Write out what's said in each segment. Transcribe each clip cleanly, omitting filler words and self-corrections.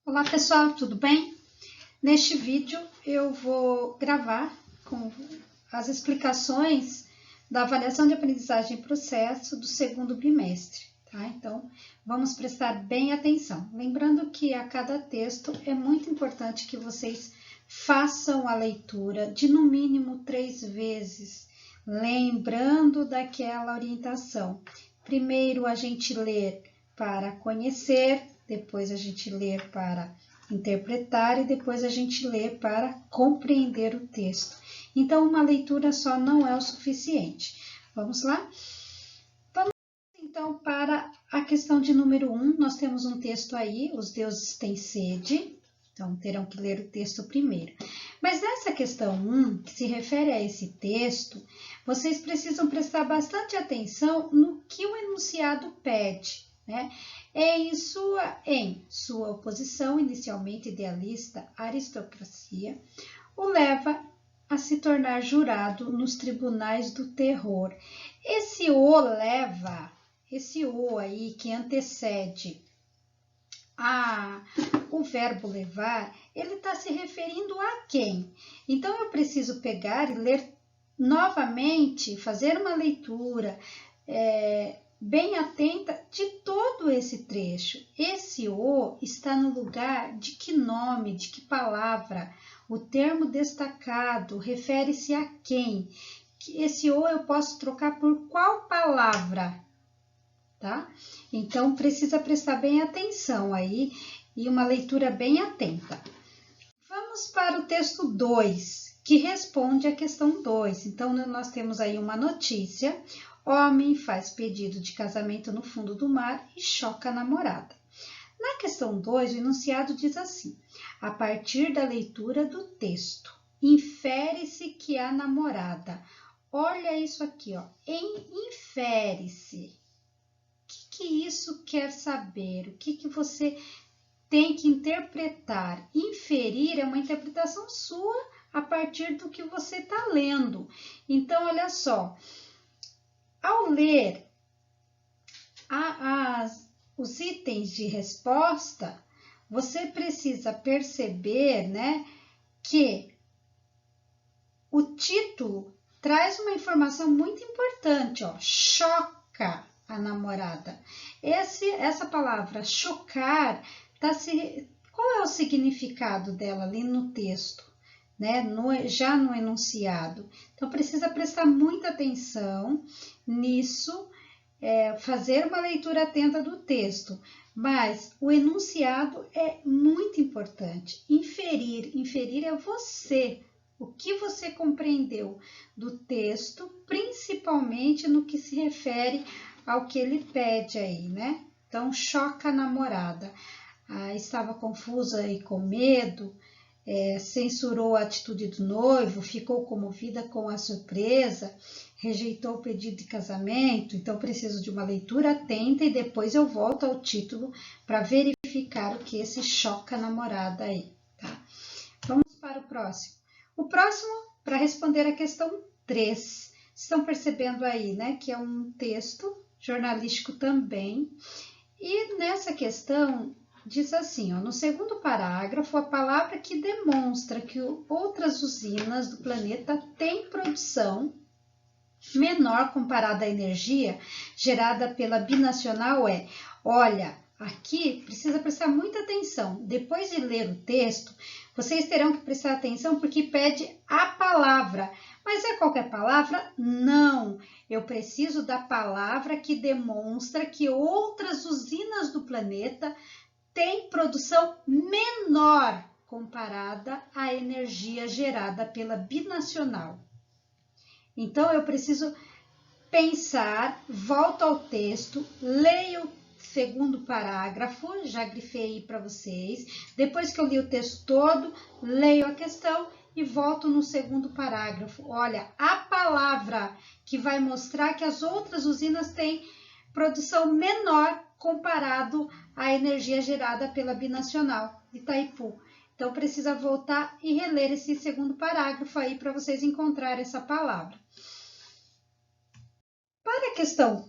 Olá pessoal, tudo bem? Neste vídeo eu vou gravar com as explicações da avaliação de aprendizagem e processo do segundo bimestre, tá? Então vamos prestar bem atenção. Lembrando que a cada texto é muito importante que vocês façam a leitura de no mínimo 3 vezes, lembrando daquela orientação. Primeiro a gente lê para conhecer, depois a gente lê para interpretar e depois a gente lê para compreender o texto. Então, uma leitura só não é o suficiente. Vamos lá? Vamos então para a questão de número 1. Nós temos um texto aí, os deuses têm sede. Então, terão que ler o texto primeiro. Mas nessa questão 1, que se refere a esse texto, vocês precisam prestar bastante atenção no que o enunciado pede, né? Em sua oposição inicialmente idealista à aristocracia, o leva a se tornar jurado nos tribunais do terror. Esse o aí que antecede o verbo levar, ele está se referindo a quem? Então, eu preciso pegar e ler novamente, fazer uma leitura bem atenta de todo esse trecho. Esse o está no lugar de que nome, de que palavra? O termo destacado refere-se a quem? Esse o eu posso trocar por qual palavra? Tá? Então, precisa prestar bem atenção aí e uma leitura bem atenta. Vamos para o texto 2, que responde à questão 2. Então, nós temos aí uma notícia. Homem faz pedido de casamento no fundo do mar e choca a namorada. Na questão 2, o enunciado diz assim: a partir da leitura do texto, infere-se que a namorada... Olha isso aqui, ó. Infere-se. O que isso quer saber? O que você tem que interpretar? Inferir é uma interpretação sua a partir do que você está lendo. Então, olha só, ao ler os itens de resposta, você precisa perceber, né, que o título traz uma informação muito importante, ó, choca a namorada. Essa palavra chocar, qual é o significado dela ali no texto, né? Já no enunciado. Então, precisa prestar muita atenção nisso, fazer uma leitura atenta do texto. Mas o enunciado é muito importante. Inferir é você. O que você compreendeu do texto, principalmente no que se refere ao que ele pede aí, né? Então, choca a namorada. Estava confusa e com medo, censurou a atitude do noivo, ficou comovida com a surpresa, rejeitou o pedido de casamento. Então, preciso de uma leitura atenta e depois eu volto ao título para verificar o que esse choca a namorada aí, tá? Vamos para o próximo. O próximo, para responder a questão 3. Estão percebendo aí, né, que é um texto jornalístico também. E nessa questão, diz assim, ó, no segundo parágrafo, a palavra que demonstra que outras usinas do planeta têm produção menor comparada à energia gerada pela binacional é, olha, aqui precisa prestar muita atenção. Depois de ler o texto, vocês terão que prestar atenção porque pede a palavra. Mas é qualquer palavra? Não. Eu preciso da palavra que demonstra que outras usinas do planeta têm produção menor comparada à energia gerada pela binacional. Então, eu preciso pensar, volto ao texto, leio o segundo parágrafo, já grifei aí para vocês. Depois que eu li o texto todo, leio a questão e volto no segundo parágrafo. Olha, a palavra que vai mostrar que as outras usinas têm produção menor comparado à energia gerada pela binacional de Itaipu. Então, precisa voltar e reler esse segundo parágrafo aí para vocês encontrarem essa palavra. Para a questão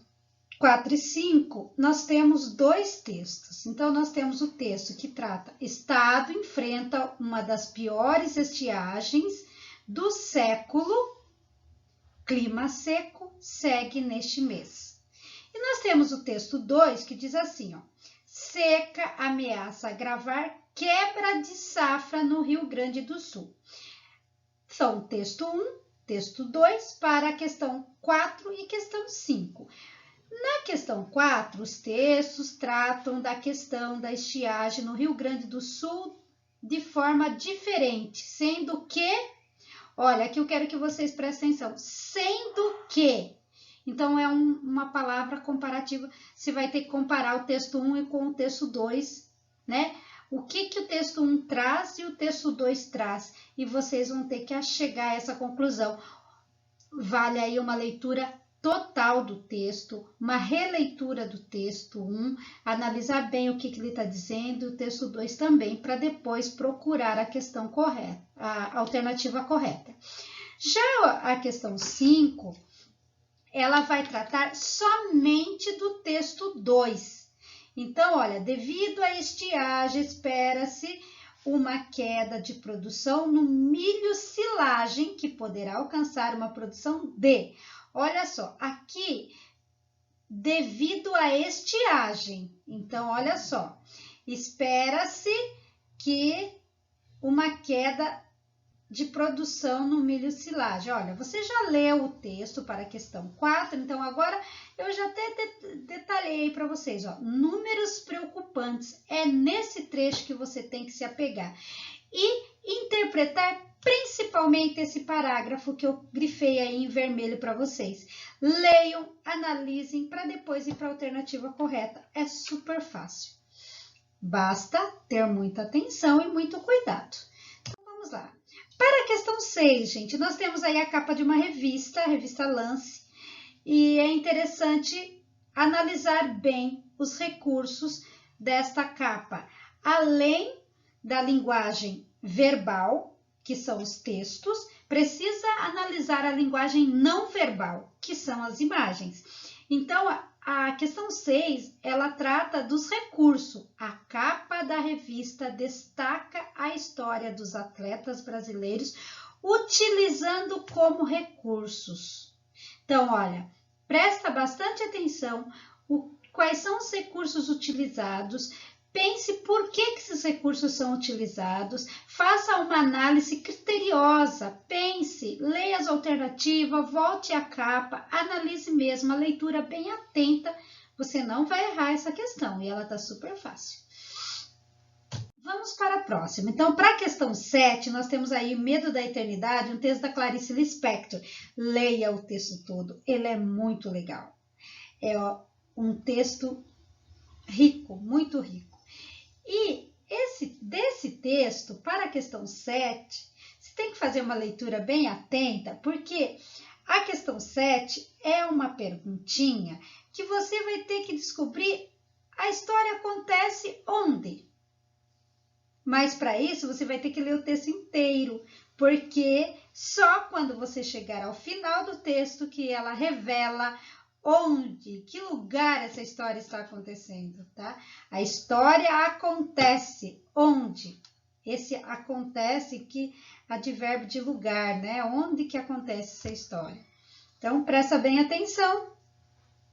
4 e 5, nós temos dois textos. Então, nós temos o texto que trata: Estado enfrenta uma das piores estiagens do século, clima seco segue neste mês. E nós temos o texto 2 que diz assim, ó: seca ameaça agravar quebra de safra no Rio Grande do Sul. São texto 1, texto 2 para a questão 4 e questão 5. Na questão 4, os textos tratam da questão da estiagem no Rio Grande do Sul de forma diferente, sendo que, olha, aqui eu quero que vocês prestem atenção, sendo que, então é uma palavra comparativa, você vai ter que comparar o texto 1 com o texto 2, né? O que o texto 1 traz e o texto 2 traz, e vocês vão ter que chegar a essa conclusão. Vale aí uma leitura total do texto, uma releitura do texto 1, analisar bem o que ele está dizendo, e o texto 2 também, para depois procurar a questão correta, a alternativa correta. Já a questão 5, ela vai tratar somente do texto 2. Então, olha, devido à estiagem, espera-se uma queda de produção no milho silagem, que poderá alcançar uma produção de... Olha só, aqui, devido à estiagem. Então, olha só, espera-se que uma queda de produção no milho silagem. Olha, você já leu o texto para a questão 4, então agora eu já até detalhei para vocês, ó, números preocupantes. É nesse trecho que você tem que se apegar e interpretar principalmente esse parágrafo que eu grifei aí em vermelho para vocês. Leiam, analisem para depois ir para a alternativa correta. É super fácil. Basta ter muita atenção e muito cuidado. Então, vamos lá. Para a questão 6, gente, nós temos aí a capa de uma revista, a revista Lance, e é interessante analisar bem os recursos desta capa, além da linguagem verbal, que são os textos, precisa analisar a linguagem não verbal, que são as imagens. Então, a questão 6, ela trata dos recursos. A capa da revista destaca a história dos atletas brasileiros utilizando como recursos. Então, olha, presta bastante atenção quais são os recursos utilizados, pense por que esses recursos são utilizados, faça uma análise criteriosa, pense, leia as alternativas, volte à capa, analise mesmo, a leitura bem atenta, você não vai errar essa questão e ela está super fácil. Vamos para a próxima. Então, para a questão 7, nós temos aí Medo da Eternidade, um texto da Clarice Lispector. Leia o texto todo, ele é muito legal. É um texto rico, muito rico. E desse texto, para a questão 7, você tem que fazer uma leitura bem atenta, porque a questão 7 é uma perguntinha que você vai ter que descobrir a história acontece onde. Mas para isso você vai ter que ler o texto inteiro, porque só quando você chegar ao final do texto que ela revela onde, que lugar essa história está acontecendo, tá? A história acontece onde? Esse acontece que advérbio de lugar, né? Onde que acontece essa história? Então, presta bem atenção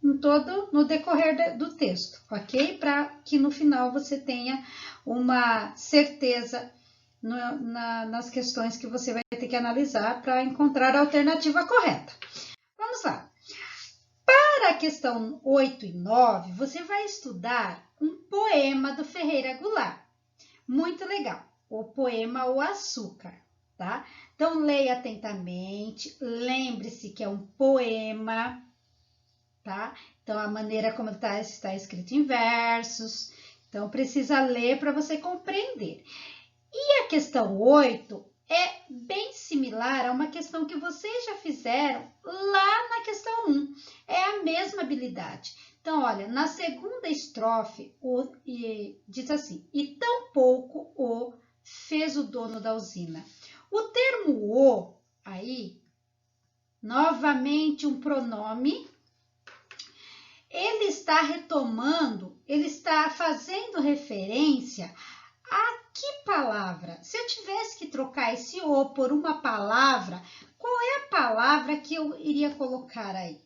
no decorrer do texto, ok? Para que no final você tenha uma certeza nas questões que você vai ter que analisar para encontrar a alternativa correta. Vamos lá. Para a questão 8 e 9, você vai estudar um poema do Ferreira Goulart. Muito legal. O poema O Açúcar, tá? Então, leia atentamente. Lembre-se que é um poema, tá? Então, a maneira como está escrito em versos. Então, precisa ler para você compreender. E a questão 8 é bem similar a uma questão que vocês já fizeram lá na questão 1. É a mesma habilidade. Então, olha, na segunda estrofe, diz assim: e tampouco o fez o dono da usina. O termo o aí, novamente um pronome, ele está retomando, ele está fazendo referência a que palavra? Se eu tivesse que trocar esse o por uma palavra, qual é a palavra que eu iria colocar aí?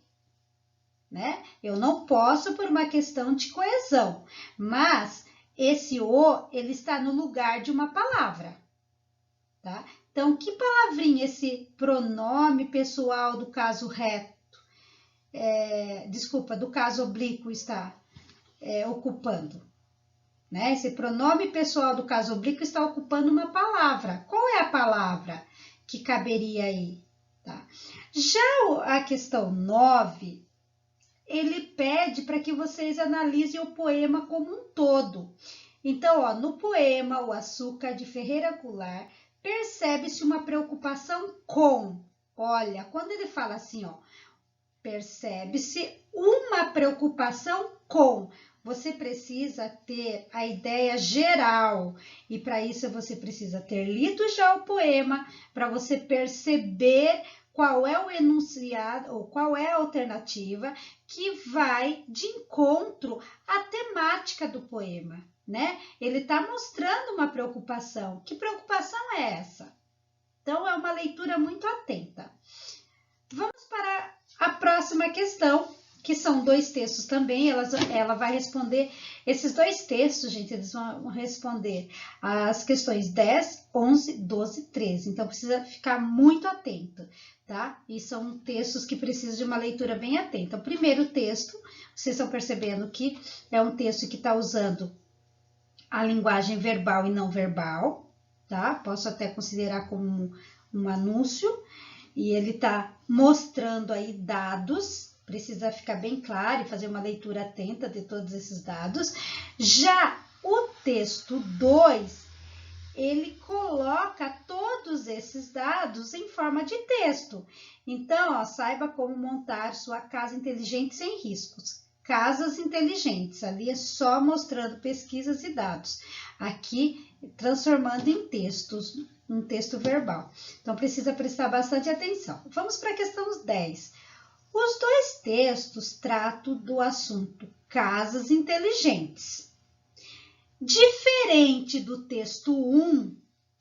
Né? Eu não posso por uma questão de coesão, mas esse o, ele está no lugar de uma palavra, tá? Então, que palavrinha esse pronome pessoal do caso reto, do caso oblíquo está ocupando? Né? Esse pronome pessoal do caso oblíquo está ocupando uma palavra. Qual é a palavra que caberia aí? Tá? Já a questão 9, ele pede para que vocês analisem o poema como um todo. Então, ó, no poema O Açúcar de Ferreira Goulart, percebe-se uma preocupação com. Olha, quando ele fala assim, ó, percebe-se uma preocupação com. Você precisa ter a ideia geral e para isso você precisa ter lido já o poema para você perceber qual é o enunciado ou qual é a alternativa que vai de encontro à temática do poema, né? Ele está mostrando uma preocupação. Que preocupação é essa? Então, é uma leitura muito atenta. Vamos para a próxima questão, que são 2 textos também. Ela vai responder esses 2 textos, gente, eles vão responder as questões 10, 11, 12 e 13. Então, precisa ficar muito atento, tá? E são textos que precisam de uma leitura bem atenta. O primeiro texto, vocês estão percebendo que é um texto que está usando a linguagem verbal e não verbal, tá? Posso até considerar como um anúncio. E ele está mostrando aí dados, precisa ficar bem claro e fazer uma leitura atenta de todos esses dados. Já o texto 2, ele coloca todos esses dados em forma de texto. Então, ó, saiba como montar sua casa inteligente sem riscos. Casas inteligentes, ali é só mostrando pesquisas e dados. Aqui, transformando em textos, um texto verbal. Então, precisa prestar bastante atenção. Vamos para a questão 10. Os 2 textos tratam do assunto casas inteligentes. Diferente do texto 1,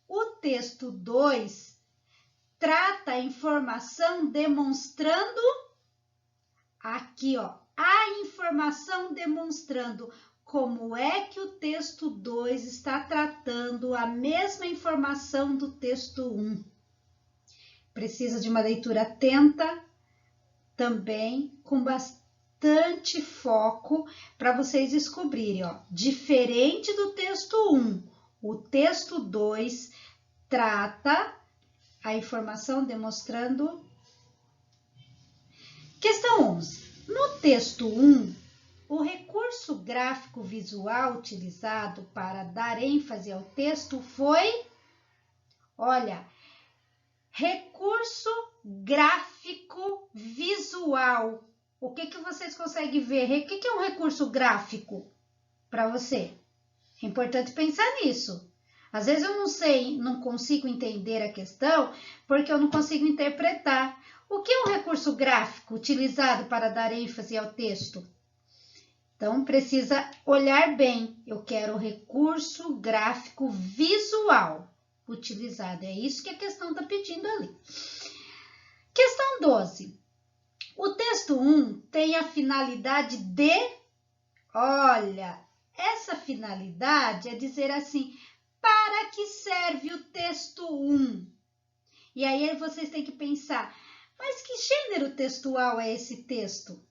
o texto 2 trata a informação demonstrando, aqui ó, a informação demonstrando como é que o texto 2 está tratando a mesma informação do texto 1. Precisa de uma leitura atenta, também com bastante foco para vocês descobrirem, ó, diferente do texto 1, o texto 2 trata a informação demonstrando. Questão 11. No texto 1, o recurso gráfico visual utilizado para dar ênfase ao texto foi, olha, recurso gráfico visual. O que vocês conseguem ver? O que é um recurso gráfico para você? É importante pensar nisso. Às vezes eu não sei, não consigo entender a questão porque eu não consigo interpretar. O que é um recurso gráfico utilizado para dar ênfase ao texto? Então, precisa olhar bem. Eu quero o recurso gráfico visual utilizado. É isso que a questão está pedindo ali. Questão 12. O texto 1 tem a finalidade de... Olha, essa finalidade é dizer assim, para que serve o texto 1? E aí vocês têm que pensar, mas que gênero textual é esse texto?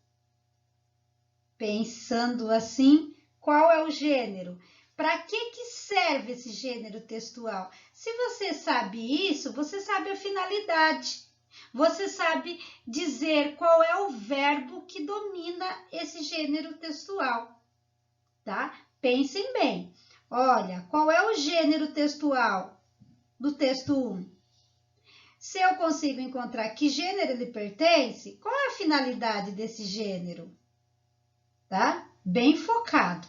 Pensando assim, qual é o gênero? Para que serve esse gênero textual? Se você sabe isso, você sabe a finalidade. Você sabe dizer qual é o verbo que domina esse gênero textual, tá? Pensem bem. Olha, qual é o gênero textual do texto 1? Se eu consigo encontrar que gênero ele pertence, qual é a finalidade desse gênero? Tá? Bem focado.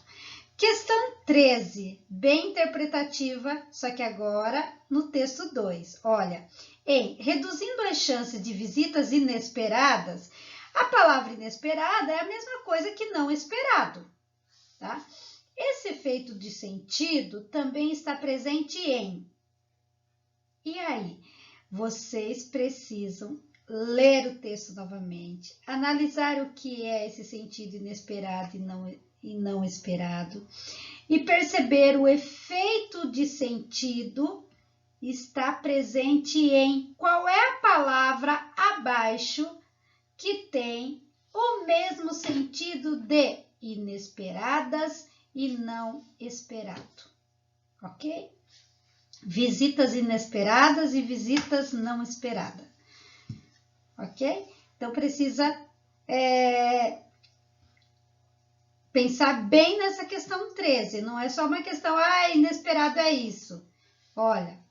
Questão 13, bem interpretativa, só que agora no texto 2. Olha, reduzindo as chances de visitas inesperadas, A palavra inesperada é a mesma coisa que não esperado, tá? Esse efeito de sentido também está presente em. E aí, vocês precisam ler o texto novamente, analisar o que é esse sentido inesperado e não esperado, e perceber o efeito de sentido está presente em qual é a palavra abaixo que tem o mesmo sentido de inesperadas e não esperado, ok? Visitas inesperadas e visitas não esperadas, ok? Então, precisa pensar bem nessa questão 13, não é só uma questão, inesperado é isso. Olha,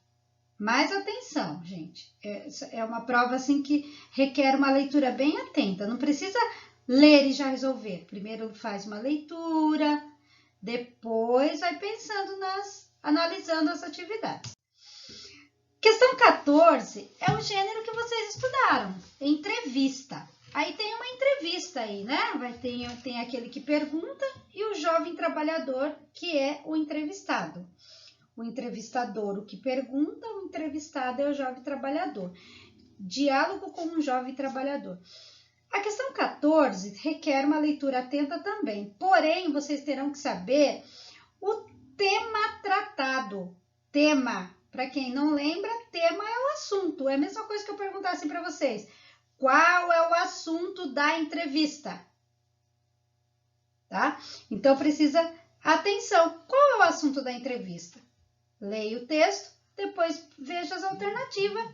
mais atenção, gente. É uma prova assim que requer uma leitura bem atenta. Não precisa ler e já resolver. Primeiro faz uma leitura, depois vai pensando analisando as atividades. Questão 14 é o gênero que vocês estudaram, entrevista. Aí tem uma entrevista aí, né? Tem aquele que pergunta e o jovem trabalhador, que é o entrevistado. O entrevistador, o que pergunta, o entrevistado é o jovem trabalhador. Diálogo com um jovem trabalhador. A questão 14 requer uma leitura atenta também, porém, vocês terão que saber o tema tratado. Tema, para quem não lembra, tema é o assunto. É a mesma coisa que eu perguntasse para vocês. Qual é o assunto da entrevista? Tá? Então, precisa atenção. Qual é o assunto da entrevista? Leia o texto, depois veja as alternativas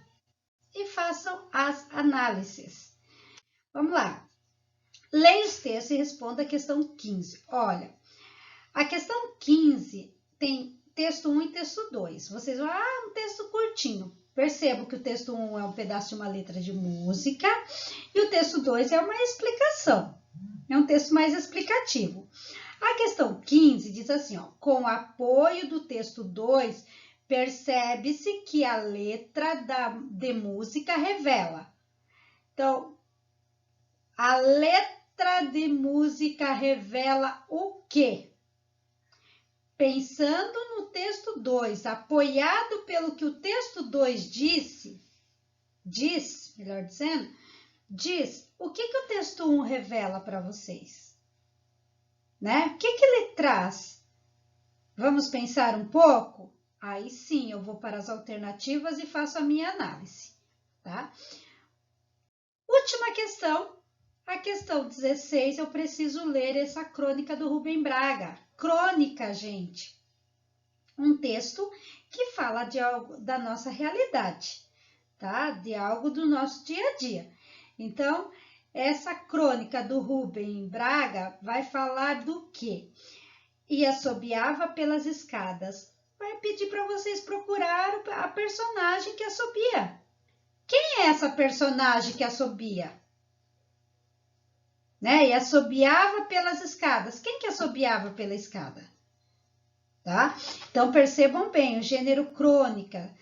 e façam as análises. Vamos lá. Leia os textos e responda a questão 15. Olha, a questão 15 tem texto 1 e texto 2. Vocês vão, um texto curtinho. Percebo que o texto 1 é um pedaço de uma letra de música e o texto 2 é uma explicação. É um texto mais explicativo. A questão 15 diz assim, ó, com apoio do texto 2, percebe-se que a letra de música revela. Então, a letra de música revela o quê? Pensando no texto 2, apoiado pelo que o texto 2 diz, o que o texto 1 revela para vocês? Né? O que ele traz? Vamos pensar um pouco? Aí sim, eu vou para as alternativas e faço a minha análise, tá? Última questão, a questão 16, eu preciso ler essa crônica do Rubem Braga. Crônica, gente, um texto que fala de algo da nossa realidade, tá? De algo do nosso dia a dia. Então, essa crônica do Rubem Braga vai falar do quê? E assobiava pelas escadas. Vai pedir para vocês procurar a personagem que assobia. Quem é essa personagem que assobia? Né? E assobiava pelas escadas. Quem que assobiava pela escada? Tá? Então, percebam bem, o gênero crônica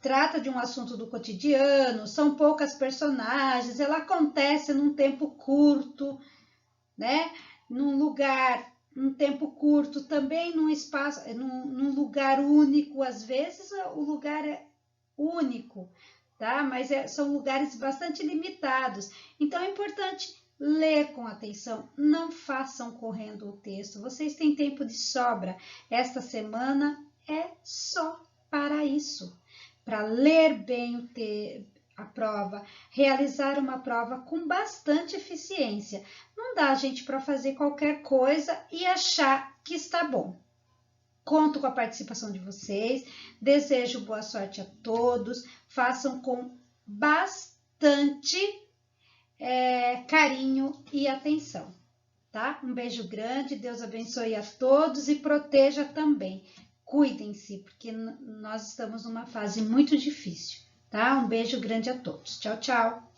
trata de um assunto do cotidiano, são poucas personagens, ela acontece num tempo curto, né? Num tempo curto, também num espaço, num lugar único, às vezes o lugar é único, tá? Mas são lugares bastante limitados. Então, é importante ler com atenção, não façam correndo o texto. Vocês têm tempo de sobra. Esta semana é só para isso, para ler bem a prova, realizar uma prova com bastante eficiência. Não dá, gente, para fazer qualquer coisa e achar que está bom. Conto com a participação de vocês, desejo boa sorte a todos, façam com bastante carinho e atenção, tá? Um beijo grande, Deus abençoe a todos e proteja também. Cuidem-se, porque nós estamos numa fase muito difícil, tá? Um beijo grande a todos. Tchau, tchau!